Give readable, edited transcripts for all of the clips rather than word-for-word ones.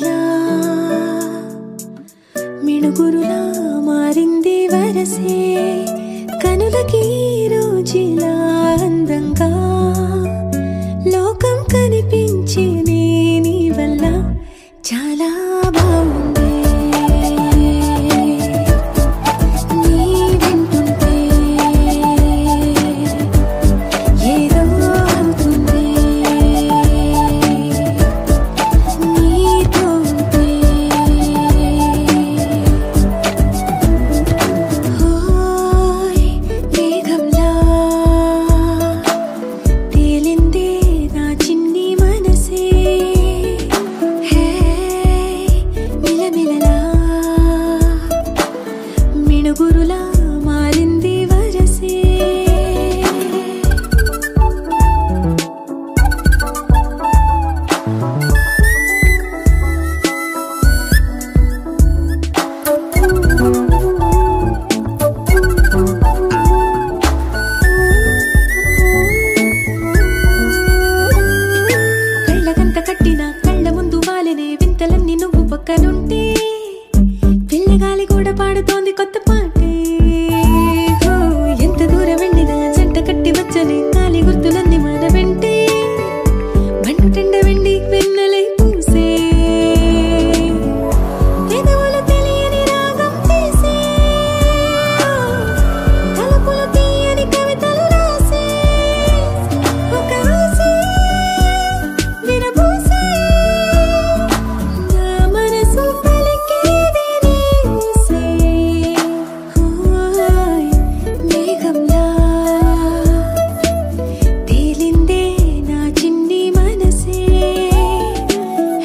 మేఘంలా మిణుగురులా మారింది వరసే కనులకి రోజులా అందంగా లోకం కనిపించే నీ వల్ల చాలా బాగుంది నీ వింటుంటే ఏదో అవుతుంది నీతో ఉంటే హోయ్ మేఘంలా తేలిందే నా చిన్ని మనసే హే మిలమిలలా మిణుగురులా మారింది వరసే కళ్ళకంత కట్టిన కళ్ళ ముందు వాలినే వింతలన్నీ నువ్వు పక్కనుంటే పిల్లగాలి కూడా పాడుతోంది కొత్త పాటే ఓ, ఎంత దూరం వెళ్ళినా జంట కట్టి వచ్చని గాలి గుర్తులన్నీ మన వెంటే బండుటెండ వెండి వెన్నెలై పూసే పెదవులు తెలియని రాగం తీసే తలుపులు తీయని కవితలు రాసే ఒక ఆసే విరబూసే నా మనసు పలికేది నీ ఊసే హోయ్ మేఘంలా తేలిందే నా చిన్ని మనసే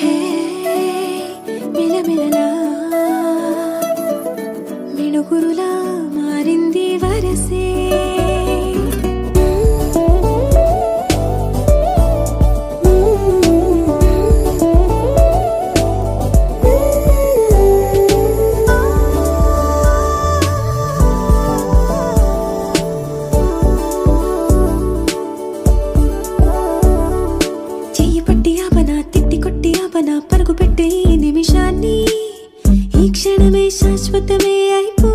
హే మిలమిలలా మిణుగురులా మారింది వరసే చెయ్యి పట్టి ఆపనా తిట్టి కొట్టి ఆపనా పరుగు పెట్టే ఈ నిమిషాన్ని ఈ క్షణమే శాశ్వతమే అయిపో